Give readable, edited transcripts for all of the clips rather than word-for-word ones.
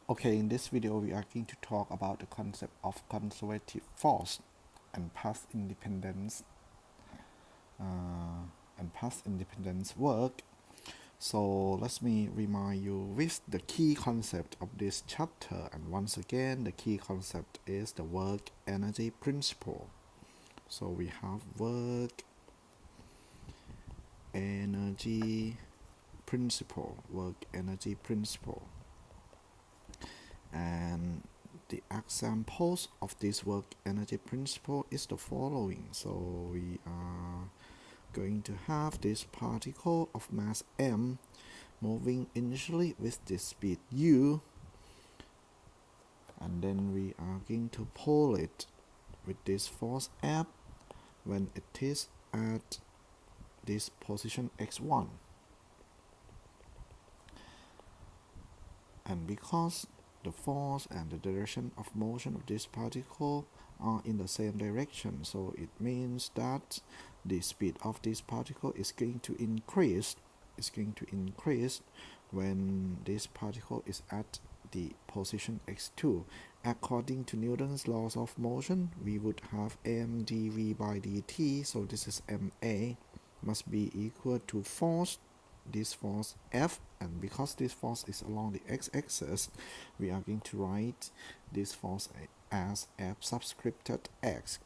Okay, in this video we are going to talk about the concept of conservative force and path independence work. So let me remind you with the key concept of this chapter, and once again the key concept is the work energy principle. So we have work energy work energy principle, and the examples of this work energy principle is the following. So we are going to have this particle of mass m moving initially with the speed u, and then we are going to pull it with this force F when it is at this position x1. And because the force and the direction of motion of this particle are in the same direction, so it means that the speed of this particle is going to increase when this particle is at the position x2. According to Newton's laws of motion, we would have m dv by dt, so this is ma must be equal to this force F, and because this force is along the x-axis, we are going to write this force as F subscripted x.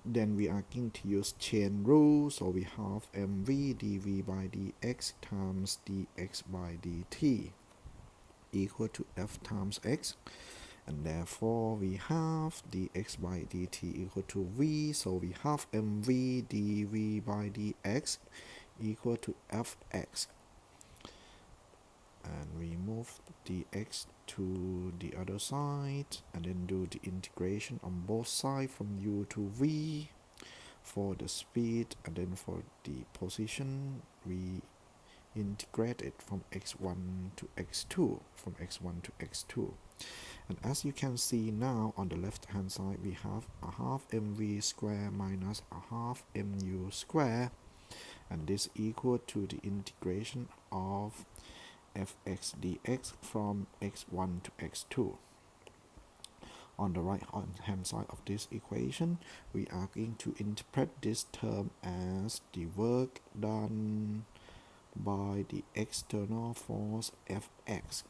Then we are going to use chain rule, so we have mv dv by dx times dx by dt equal to F times x, and therefore we have dx by dt equal to v, so we have mv dv by dx equal to fx, and we move the x to the other side and then do the integration on both sides from u to v for the speed, and then for the position we integrate it from x1 to x2, and as you can see now on the left hand side we have a half mv square minus a half mu square, and this equal to the integration of fx dx from x1 to x2. On the right hand side of this equation, we are going to interpret this term as the work done by the external force fx,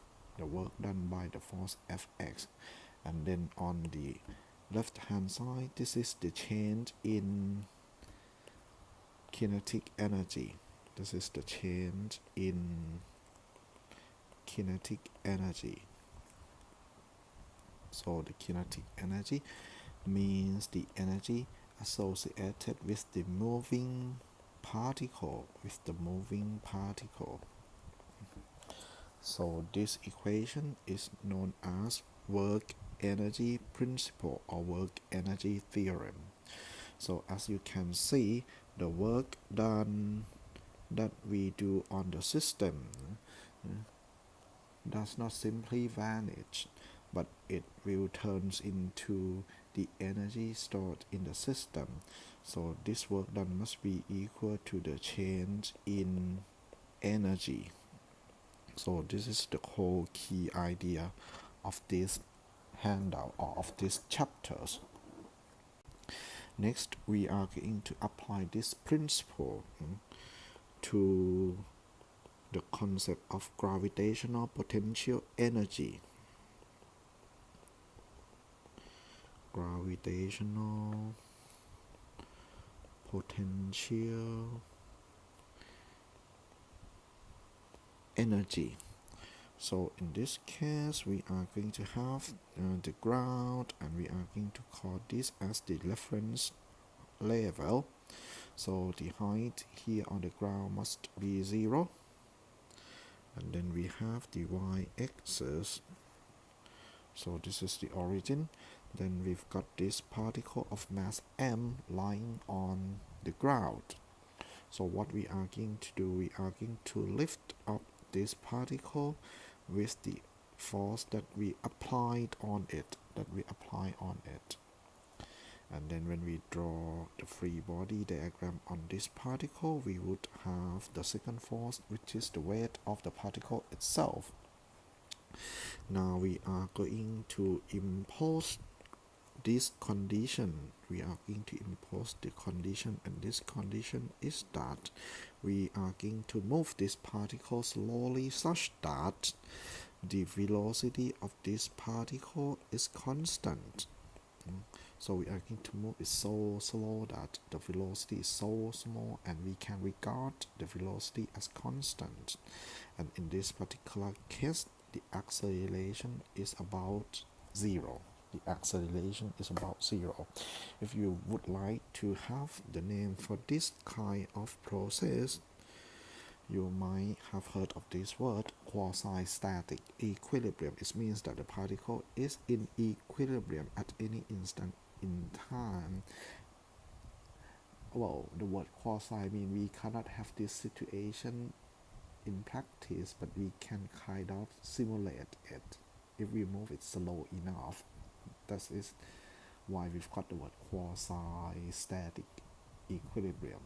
and then on the left hand side, this is the change in kinetic energy. So the kinetic energy means the energy associated with the moving particle. So this equation is known as work energy principle or work energy theorem. So as you can see, the work done that we do on the system does not simply vanish, but it will turn into the energy stored in the system. So this work done must be equal to the change in energy. So this is the whole key idea of this handout or of these chapters. Next, we are going to apply this principle to the concept of gravitational potential energy. Gravitational potential energy. So in this case, we are going to have the ground, and we are going to call this as the reference level. So the height here on the ground must be 0, and then we have the y-axis. So this is the origin. Then we've got this particle of mass m lying on the ground. So what we are going to do, we are going to lift up this particle with the force that we applied on it. And then when we draw the free body diagram on this particle, we would have the second force, which is the weight of the particle itself. Now we are going to impose this condition. We are going to impose the condition, and this condition is that we are going to move this particle slowly such that the velocity of this particle is constant. So we are going to move it so slow that the velocity is so small, and we can regard the velocity as constant. And in this particular case, the acceleration is about 0. The acceleration is about 0. If you would like to have the name for this kind of process, you might have heard of this word, quasi-static equilibrium. It means that the particle is in equilibrium at any instant in time. Well, the word quasi means we cannot have this situation in practice, but we can kind of simulate it if we move it slow enough. That is why we've got the word quasi-static equilibrium.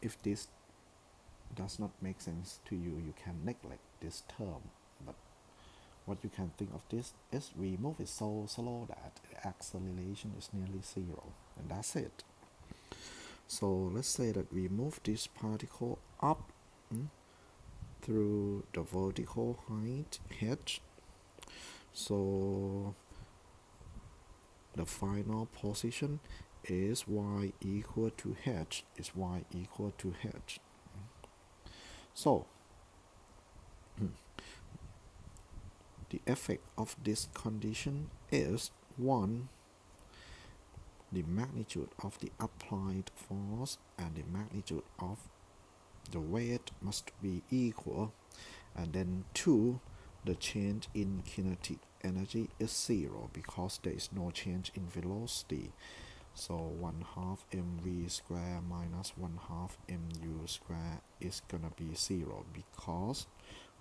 If this does not make sense to you, you can neglect this term, but what you can think of this is we move it so slow that the acceleration is nearly 0, and that's it. So let's say that we move this particle up through the vertical height h. So the final position is y equal to h, is y equal to h. So the effect of this condition is 1, the magnitude of the applied force and the magnitude of the weight must be equal, and then 2, the change in kinetic energy is 0 because there is no change in velocity. So 1/2 mv square minus 1/2 mu square is gonna be 0 because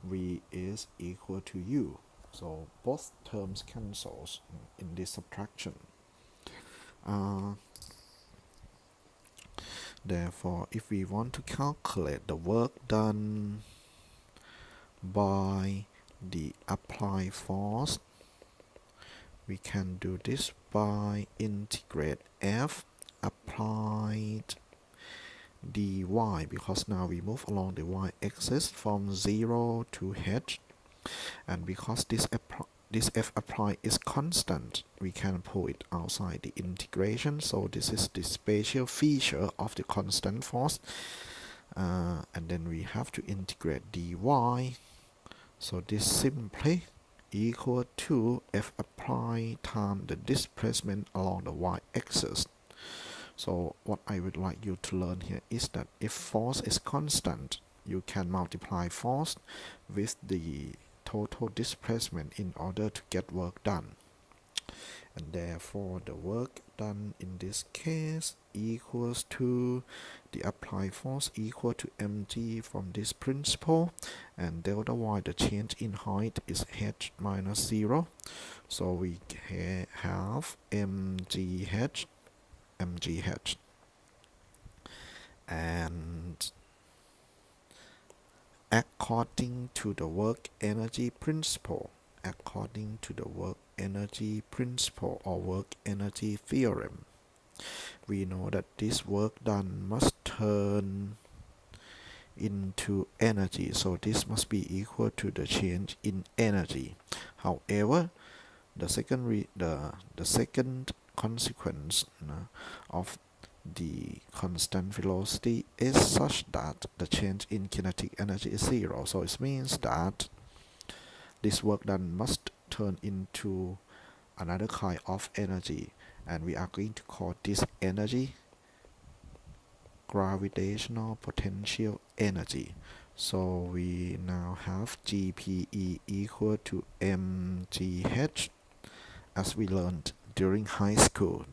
v is equal to u. So both terms cancels in this subtraction. Therefore, if we want to calculate the work done by the applied force, we can do this by integrate f applied dy, because now we move along the y-axis from 0 to h, and because this f applied is constant, we can pull it outside the integration. So this is the special feature of the constant force, and then we have to integrate dy. So this simply equal to f applied times the displacement along the y-axis. So what I would like you to learn here is that if force is constant, you can multiply force with the total displacement in order to get work done. And therefore the work done in this case equals to the applied force equal to mg from this principle, and delta y, the change in height, is h minus 0. So we have mgh, and according to the work energy principle, or work energy theorem, we know that this work done must turn into energy, so this must be equal to the change in energy. However, the second consequence of the constant velocity is such that the change in kinetic energy is 0. So it means that this work done must turn into another kind of energy, and we are going to call this energy gravitational potential energy. So we now have GPE equal to mgh, as we learned during high school.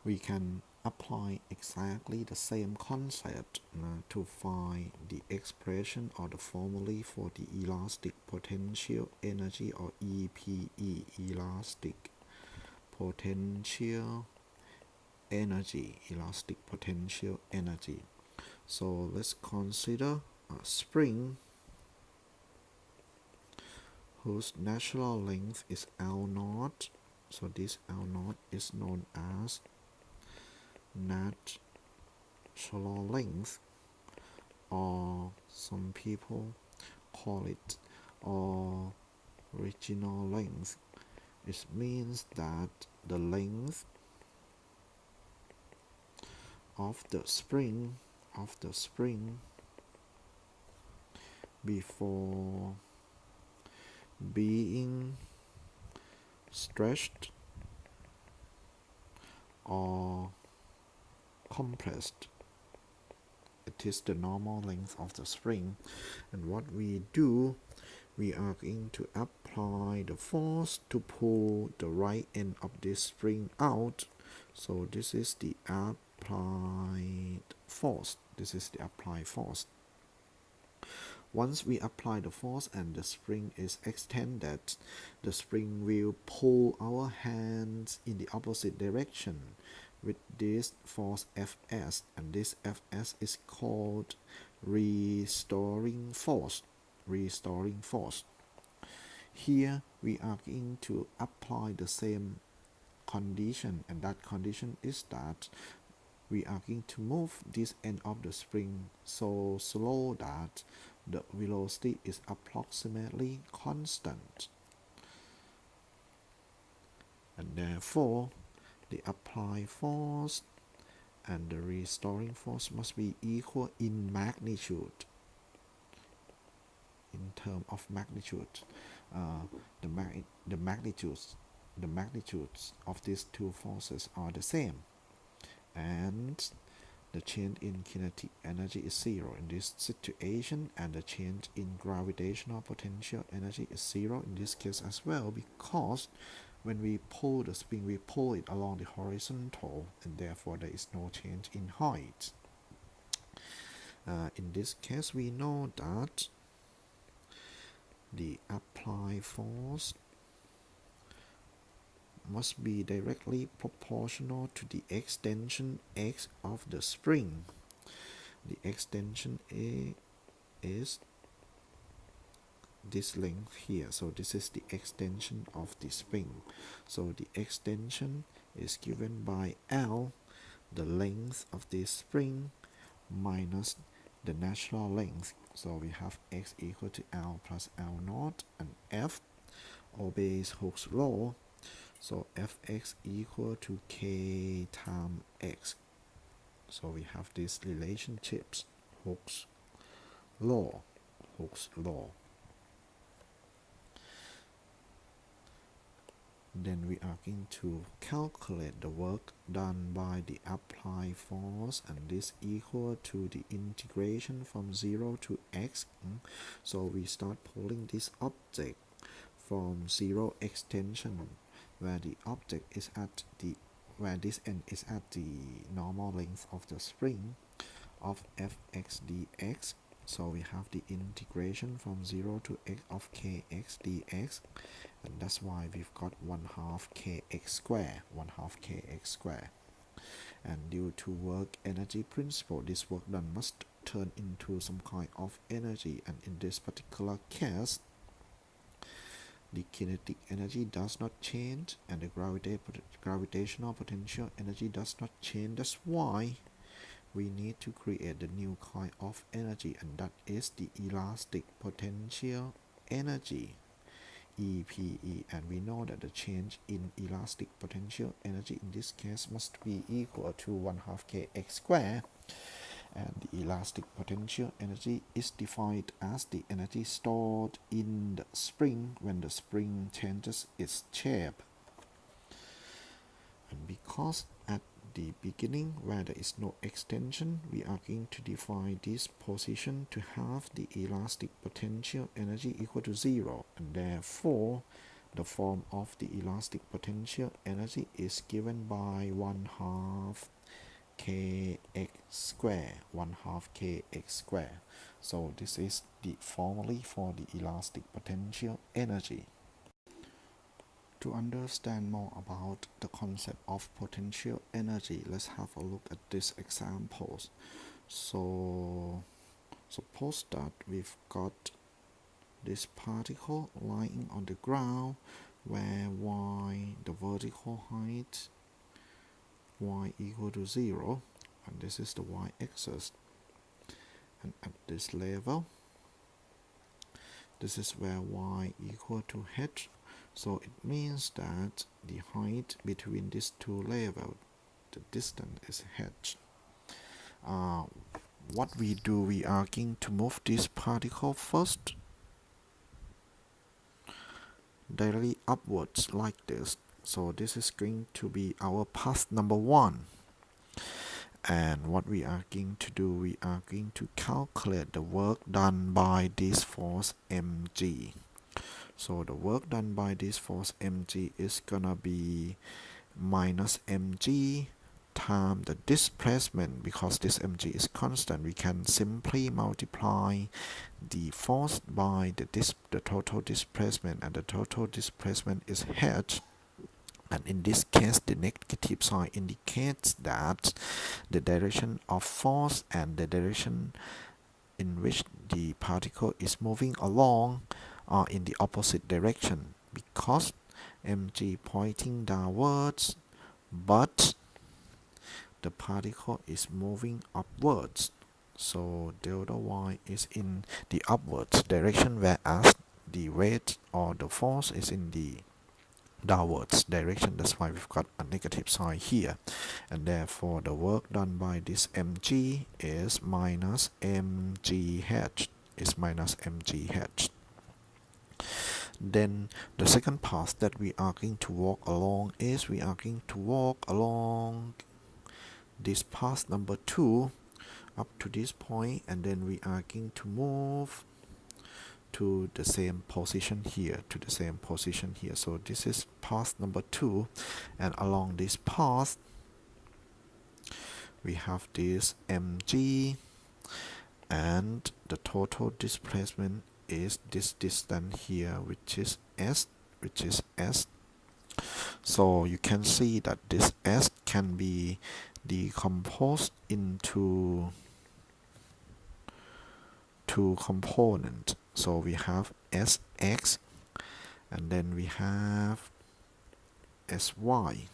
We can apply exactly the same concept to find the expression or the formula for the elastic potential energy, or EPE, elastic potential energy. So let's consider a spring whose natural length is L0. So this L0 is known as natural length, or some people call it original length. It means that the length of the spring before being stretched or compressed. It is the normal length of the spring, and what we do, we are going to apply the force to pull the right end of this spring out. So this is the applied force. Once we apply the force and the spring is extended, the spring will pull our hands in the opposite direction with this force Fs, and this Fs is called restoring force. Here we are going to apply the same condition, and that condition is that we are going to move this end of the spring so slow that the velocity is approximately constant, and therefore the applied force and the restoring force must be equal in magnitude. In terms of magnitude, the magnitudes of these two forces are the same, and the change in kinetic energy is zero in this situation, and the change in gravitational potential energy is zero in this case as well, because when we pull the spring, we pull it along the horizontal, and therefore there is no change in height. In this case, we know that the applied force must be directly proportional to the extension x of the spring. The extension A is this length here, so this is the extension of the spring. So the extension is given by L, the length of this spring, minus the natural length. So we have x equal to L plus L0, and F obeys Hooke's law. So Fx equal to k times x. So we have these relationships, Hooke's law. Then we are going to calculate the work done by the applied force, and this equal to the integration from 0 to x. So we start pulling this object from 0 extension, where the object is at where this end is at the normal length of the spring of Fx dx. So we have the integration from 0 to x of kx dx, and that's why we've got 1/2 kx square. And due to work energy principle, this work done must turn into some kind of energy, and in this particular case, the kinetic energy does not change and the gravitational potential energy does not change. That's why we need to create the new kind of energy, and that is the elastic potential energy, EPE. And we know that the change in elastic potential energy in this case must be equal to 1/2 kx squared, and the elastic potential energy is defined as the energy stored in the spring when the spring changes its shape. And because at the beginning where there is no extension, we are going to define this position to have the elastic potential energy equal to 0, and therefore the form of the elastic potential energy is given by 1/2 kx squared. So this is the formula for the elastic potential energy. To understand more about the concept of potential energy, let's have a look at these examples. So suppose that we've got this particle lying on the ground where y, the vertical height, y equal to 0, and this is the y-axis, and at this level this is where y equal to h, so it means that the height between these two levels, the distance is h. What we do, we are going to move this particle first directly upwards like this. So this is going to be our path number 1. And what we are going to do, we are going to calculate the work done by this force mg. So the work done by this force mg is gonna be minus mg times the displacement. Because this mg is constant, we can simply multiply the force by the total displacement, and the total displacement is h. And in this case, the negative sign indicates that the direction of force and the direction in which the particle is moving along are in the opposite direction, because mg pointing downwards, but the particle is moving upwards. So delta y is in the upwards direction, whereas the weight or the force is in the downwards direction. That's why we've got a negative sign here, and therefore the work done by this mg is minus mgh, Then the second path that we are going to walk along is we are going to walk along this path number 2 up to this point, and then we are going to move to the same position here, So this is path number 2, and along this path we have this mg, and the total displacement is this distance here, which is s. So you can see that this s can be decomposed into two components. So we have sx, and then we have sy,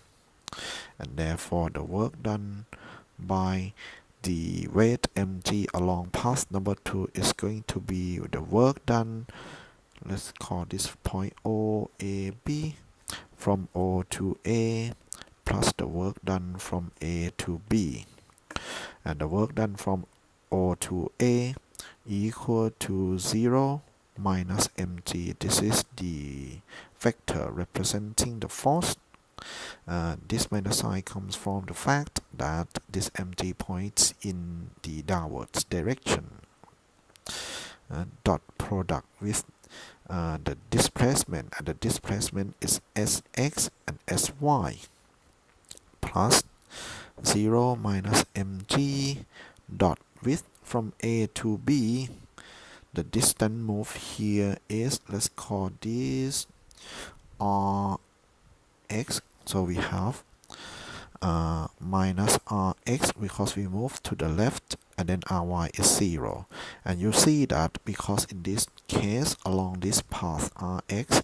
and therefore the work done by the weight mg along path number 2 is going to be the work done, let's call this point OAB, from O to A, plus the work done from A to B. And the work done from O to A equal to 0 minus mg. This is the vector representing the force. This minus sign comes from the fact that this mg points in the downwards direction. Dot product with the displacement, and the displacement is sx and sy, plus 0 minus mg dot width from A to B. The distance moved here is, let's call this rx. So we have minus rx because we move to the left, and then ry is 0. And you see that because in this case along this path rx,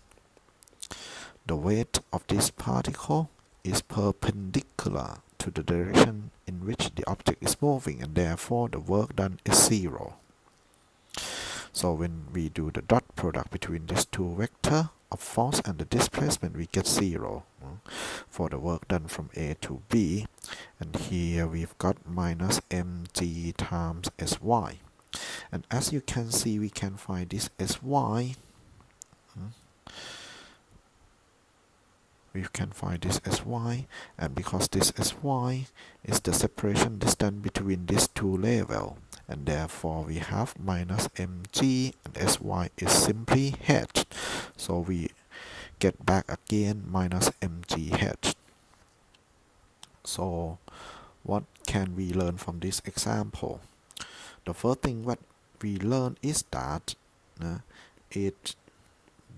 the weight of this particle is perpendicular to the direction in which the object is moving, and therefore the work done is 0. So when we do the dot product between these two vectors of force and the displacement, we get 0 for the work done from A to B. And here we've got minus mg times sy. And as you can see, we can find this sy. We can find this sy, and because this sy is the separation distance between these two levels, and therefore we have minus mg, and sy is simply h. So we get back again minus mgh. So what can we learn from this example? The first thing what we learn is that it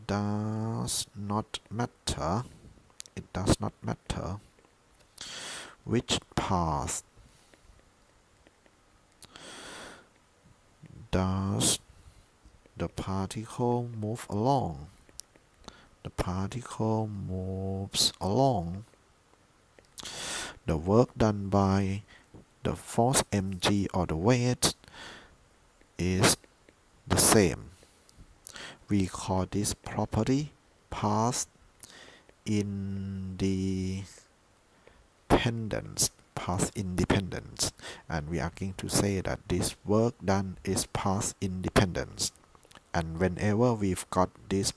does not matter which path does the particle move along? The particle moves along. The work done by the force mg or the weight is the same. We call this property path independence. Path independence, and we are going to say that this work done is path independence. And whenever we've got this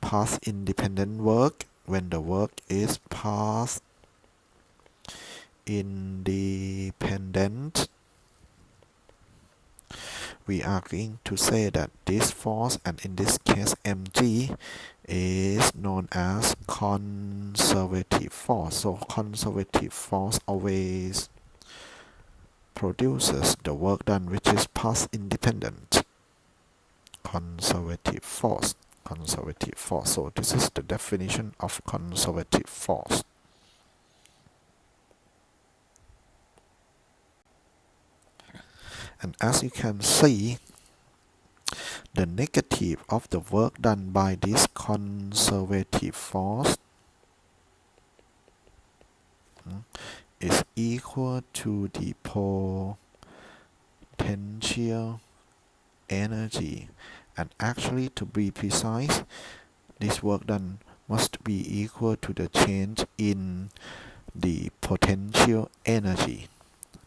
path independent work, when the work is path independent, we are going to say that this force, and in this case mg, is known as conservative force. So conservative force always produces the work done which is path independent. Conservative force. So this is the definition of conservative force. And as you can see, the negative of the work done by this conservative force is equal to the potential energy. And actually, to be precise, this work done must be equal to the change in the potential energy.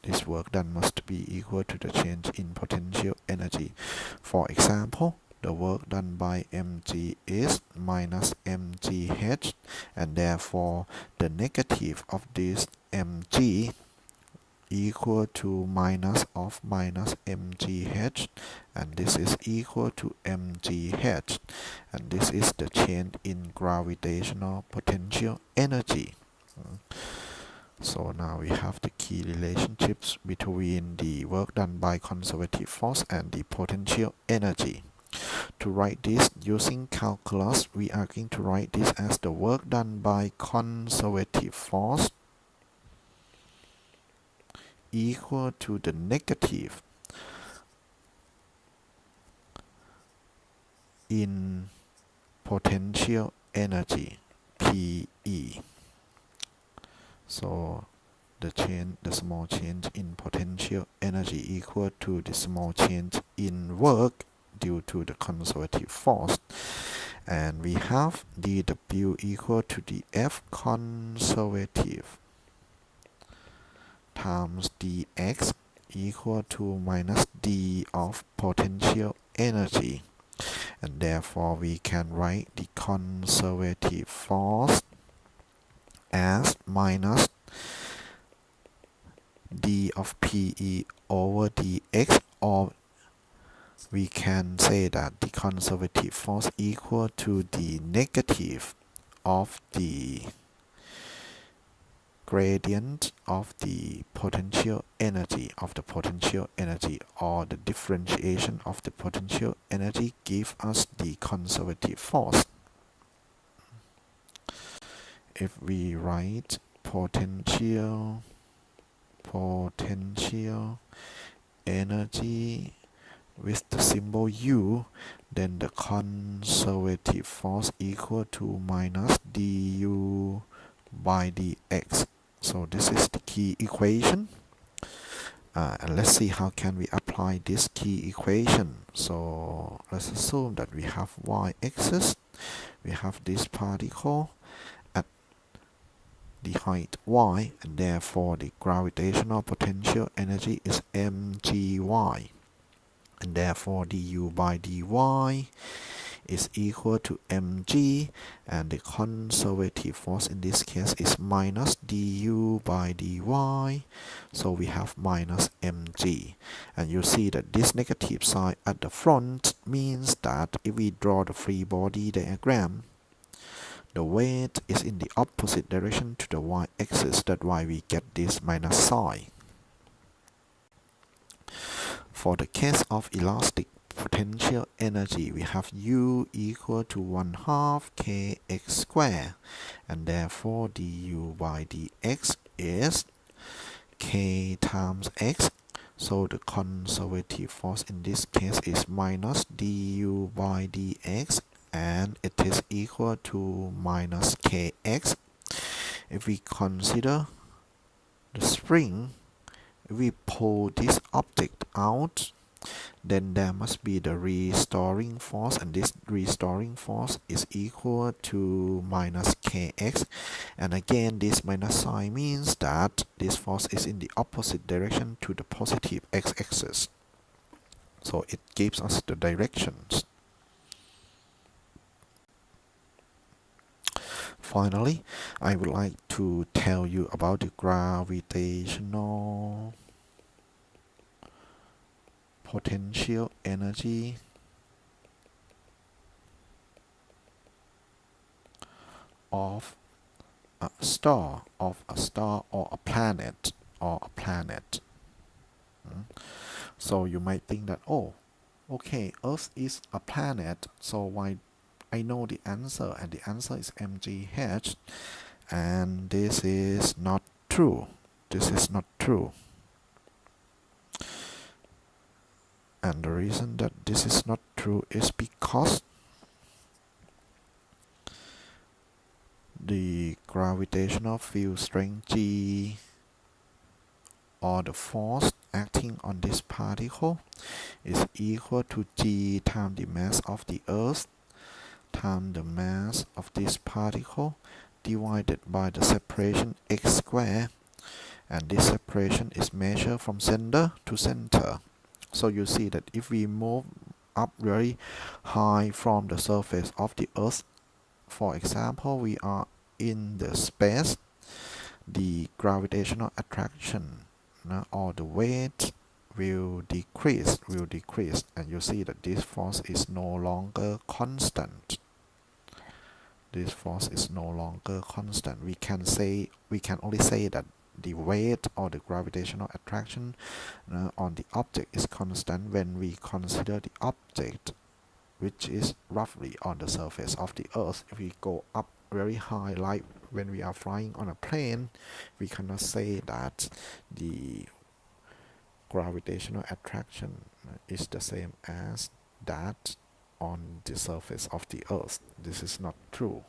This work done must be equal to the change in potential energy. For example, the work done by mg is minus mgh, and therefore the negative of this mg equal to minus of minus mgh, and this is equal to mgh, and this is the change in gravitational potential energy. So now we have the key relationships between the work done by conservative force and the potential energy. To write this using calculus, we are going to write this as the work done by conservative force equal to the negative in potential energy, PE. So the small change in potential energy equal to the small change in work due to the conservative force. And we have dW equal to the F conservative times dx equal to minus d of potential energy. And therefore we can write the conservative force as minus d of PE over dx, or we can say that the conservative force equal to the negative of the gradient of the potential energy or the differentiation of the potential energy give us the conservative force. If we write potential energy with the symbol U, then the conservative force equal to minus du by dx. So this is the key equation. And let's see how can we apply this key equation. So let's assume that we have y-axis. We have this particle at the height y, and therefore the gravitational potential energy is mgy, and therefore du by dy is equal to mg, and the conservative force in this case is minus du by dy, so we have minus mg. And you see that this negative sign at the front means that if we draw the free body diagram, the weight is in the opposite direction to the y-axis. That's why we get this minus sign. For the case of elastic potential energy, we have U equal to 1/2 kx squared, and therefore du by dx is k times x. So the conservative force in this case is minus du by dx, and it is equal to minus kx. If we consider the spring, if we pull this object out, then there must be the restoring force, and this restoring force is equal to minus kx. And again, this minus sign means that this force is in the opposite direction to the positive x-axis. So it gives us the directions. Finally, I would like to tell you about the gravitational potential energy of a star, or a planet, So you might think that, oh, okay, Earth is a planet, so why I know the answer, and the answer is mgh, and this is not true. And the reason that this is not true is because the gravitational field strength G, or the force acting on this particle, is equal to G times the mass of the Earth times the mass of this particle divided by the separation x squared, and this separation is measured from center to center. So you see that if we move up very high from the surface of the Earth, for example, we are in the space, the gravitational attraction, or the weight will decrease, and you see that this force is no longer constant. We can only say that the weight or the gravitational attraction on the object is constant when we consider the object which is roughly on the surface of the Earth. If we go up very high, like when we are flying on a plane, we cannot say that the gravitational attraction is the same as that on the surface of the Earth. This is not true.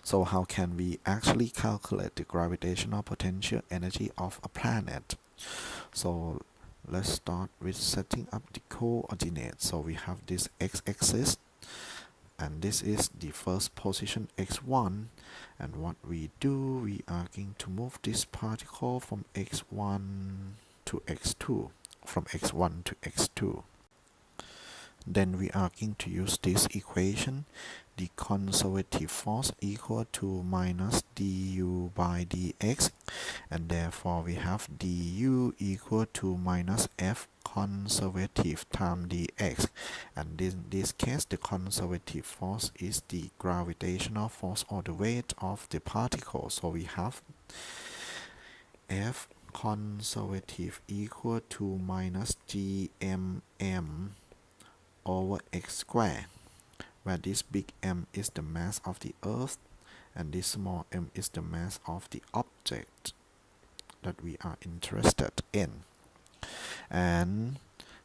So how can we actually calculate the gravitational potential energy of a planet? So let's start with setting up the coordinates. So we have this x-axis, and this is the first position x1, and what we do, we are going to move this particle from x1 to x2, Then we are going to use this equation, the conservative force equal to minus du by dx, and therefore we have du equal to minus f conservative times dx, and in this case the conservative force is the gravitational force or the weight of the particle. So we have f conservative equal to minus gmm over x squared, where this big M is the mass of the Earth and this small m is the mass of the object that we are interested in. And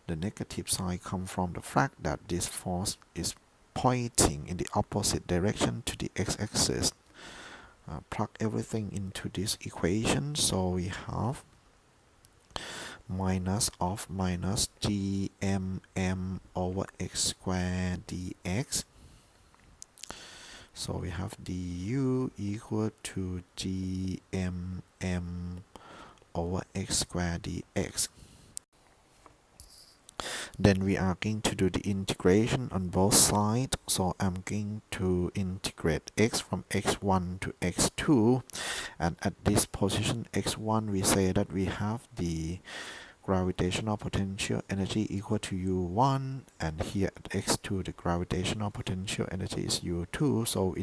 the negative sign comes from the fact that this force is pointing in the opposite direction to the x-axis. Plug everything into this equation, so we have minus of minus gmm over x squared dx. So we have du equal to gmm over x squared dx. Then we are going to do the integration on both sides. So I'm going to integrate x from x1 to x2, and at this position x1 we say that we have the gravitational potential energy equal to u1, and here at x2 the gravitational potential energy is u2, so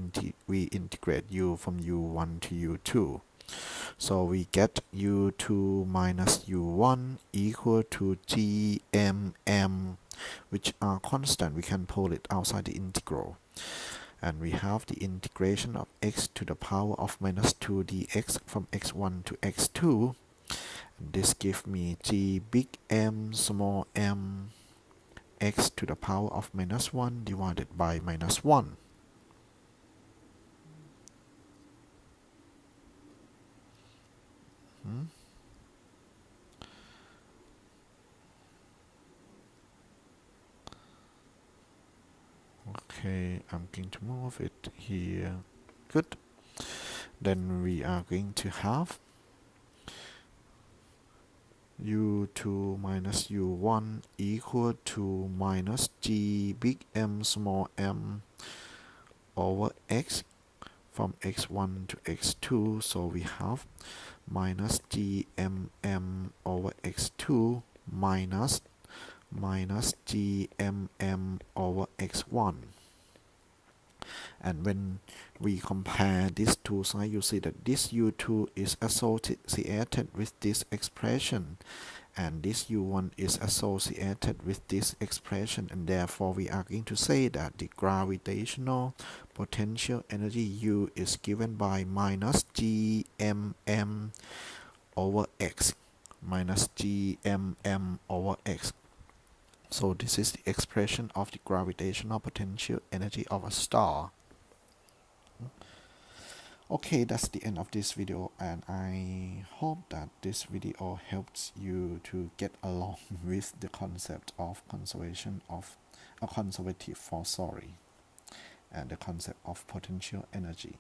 we integrate u from u1 to u2. So we get u2 minus u1 equal to gmm, which are constant. We can pull it outside the integral. And we have the integration of x to the power of minus 2 dx from x1 to x2. This gives me G big M small m x to the power of minus 1 divided by minus 1. Hmm? Okay, I'm going to move it here. Good. Then we are going to have u2 minus u1 equal to minus g big M small m over x from x1 to x2. So we have minus gmm over x2 minus gmm over x1. And when we compare these two sides, you see that this u2 is associated with this expression, and this u1 is associated with this expression, and therefore we are going to say that the gravitational potential energy U is given by minus gmm over x, minus gmm over x. So this is the expression of the gravitational potential energy of a star. Okay, that's the end of this video, and I hope that this video helps you to get along with the concept of conservation of a conservative force, and the concept of potential energy.